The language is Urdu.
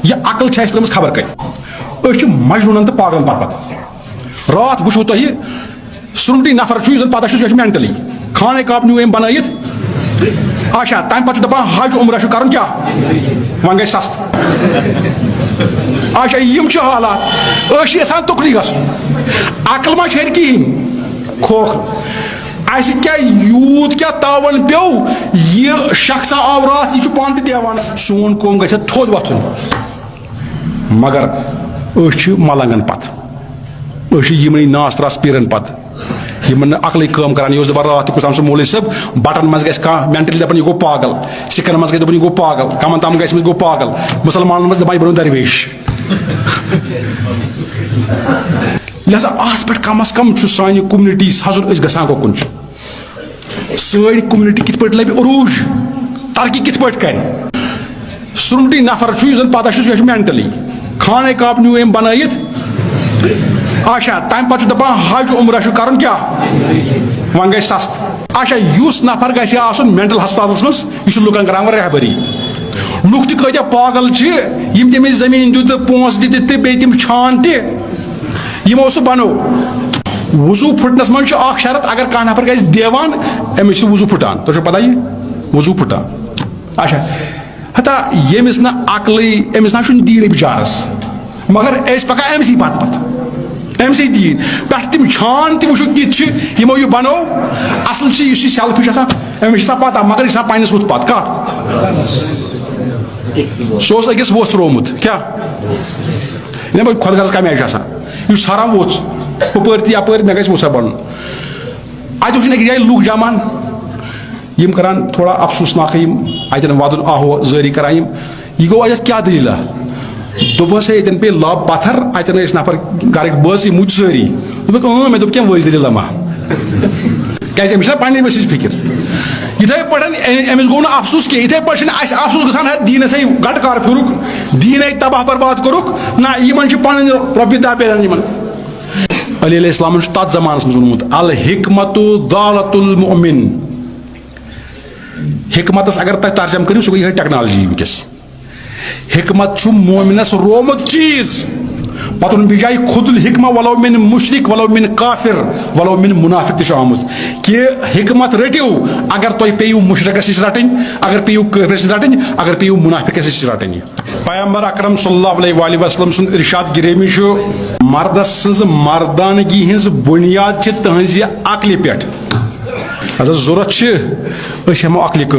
یہ عقل چھِ ترٲمٕژ خبر کتہِ أسۍ چھِ مجنوٗنن تہٕ پاگلن پتہٕ راتھ وٕچھو تۄہہِ سرٛونٛٹٕے نفر چھُ یُس زن پتہ چھُ یہِ چھُ مینٹلی خانہ کعبہ نیوٗ أمۍ بنٲیِتھ اچھا تمہِ پتہٕ چھُ دپان حج عمرہ چھُ کرُن کیٛاہ وۄنۍ گژھِ سستہٕ اچھا یِم چھِ حالات أسۍ چھِ یژھان تُکنُے گژھُن عقل ما چھِ کِہیٖنۍ کھوکھ اَسہِ کیٛاہ یوٗت کیٛاہ تاوَن پیوٚو یہِ شخصا آو راتھ یہِ چھُ پانہٕ تہِ دیوان سون قوم گژھِ تھوٚد وۄتھُن مگر أسۍ چھِ ملنگن پتہٕ أسۍ چھِ یِمنٕے ناس تراس پیرن پتہٕ یِمن نہٕ عقلٕے کٲم کران یہِ اوس دپان راتھ تہِ کُس تام سُہ مولوی صٲب بٹن منٛز گژھِ کانٛہہ مینٹلی دپان یہِ گوٚو پاگل سکھن منٛز گژھِ دپان یہِ گوٚو پاگل کمن تام گژھِ گوٚو پاگل مُسلمانن منٛز دپان یہِ بنوو درویش لہذا اتھ پٮ۪ٹھ کم از کم چھُ سانہِ کومنٹی حضر أسۍ گژھان کوکُن چھُ سٲنۍ کومنٹی کِتھ پٲٹھۍ لبہِ عروٗج ترقی کِتھ پٲٹھۍ کرِ سرٛونٛٹٕے نفر چھُ یُس زن پتہ چھُ یہِ چھُ مینٹلی خانہ کعبہ نیوٗ أمۍ بنٲیِتھ اچھا تمہِ پتہٕ چھُ دپان حج عمرہ چھُ کرُن کیٛاہ وۄنۍ گژھِ سستہٕ اچھا یُس نفر گژھِ آسُن مینٹل ہسپتالس منٛز یہِ چھُ لُکن کران وۄنۍ رہبری لُکھ تہِ کۭتیاہ پاگل چھِ یِم تٔمِس زٔمیٖن دیُت تہٕ پونٛسہٕ دِتھ تہٕ بیٚیہِ تِم چھان تہِ یِمو سُہ بنوو وضوٗ پھٕٹنس منٛز چھُ اکھ شرط اگر کانٛہہ نفر گژھِ دیوان أمِس چھُ وضوٗ پھٕٹان تۄہہِ چھو پتہ یہِ وضوٗ پھٕٹان اچھا ہتا ییٚمِس نہٕ عقلٕے أمِس نہ چھُنہٕ دیٖنٕے بِچارس مگر أسۍ پکان أمسٕے پتہٕ أمسٕے دیٖن پٮ۪ٹھٕ تِم چھان تہِ وٕچھو کِتھ چھِ یِمو یہِ بنوو اصل چھِ یُس یہِ سیلفِش آسان أمِس چھِ آسان پتہ مگر یہِ چھِ آسان پننِس بُتھِ پتہٕ کتھ سُہ اوس أکِس ووٚژھ ترٛوومُت کیٛاہ خۄد غرض کمہِ آیہِ چھُ آسان یُس ژھران ووٚژھ ہُپٲرۍ تہِ یپٲرۍ مےٚ گژھِ ووٚژھا بنُن اتہِ وٕچھُن أکِس جایہِ لُکھ جمع یِم کران تھوڑا افسوٗسناکھٕے یِم اتٮ۪ن ودُن آہو زٲری کران یِم یہِ گوٚو اتٮ۪تھ کیٛاہ دٔلیٖلہ دوٚپہس ہے ییٚتٮ۪ن پیٚیہِ لب پتھر اتٮ۪ن ٲسۍ نفر گرٕکۍ بٲژ یِم مُتۍ سٲری دوٚپُکھ مےٚ دوٚپ کیٚنٛہہ ؤسۍ دٔلیٖلہ ما کیٛازِ أمِس چھِ نا پننہِ ؤسِچ فِکر یِتھے پٲٹھۍ أمِس گوٚو نہٕ افسوٗس کینٛہہ یِتھے پٲٹھۍ چھُنہٕ اَسہِ افسوٗس گژھان ہے دیٖنسٕے گٹہٕ کار پھِرُکھ دیٖنے تباہ برباد کوٚرُکھ نہ یِمن چھِ پنٕنۍ رۄپیہِ دہ پیرن یِمن علی علیہ السلامن چھُ تتھ زمانس منٛز ووٚنمُت الحکمتُ ضالۃ المؤمن حکمتس اگر تۄہہِ ترجم کٔرِو سُہ گوٚو یِہے ٹیکنالجی وٕنکیٚس حکمت چھُ مومنس رومُت چیٖز پتہٕ ووٚن بیٚیہِ جایہِ خُد الحکمہ ولو من مشرک ولو من کافر ولو من منافق تہِ چھُ آمُت کہِ حکمت رٔٹِو اگر تۄہہِ پیٚیِو مُشرکس نِش رٹٕنۍ اگر پیٚیِو کٲفرس نِش رٹٕنۍ اگر پیٚیِو منافقس نِش رٹٕنۍ پیغمبر اکرم صلی اللہ علیہ وآلہ وسلم سُنٛد ارشاد گِرٲمی چھُ مردس سٕنٛز مردانگی ہٕنٛز بُنیاد چھِ تٕہنٛزِ عقلہِ پٮ۪ٹھ اگر ضروٗرت چھِ أسۍ ہٮ۪مو عقلہِ کٲم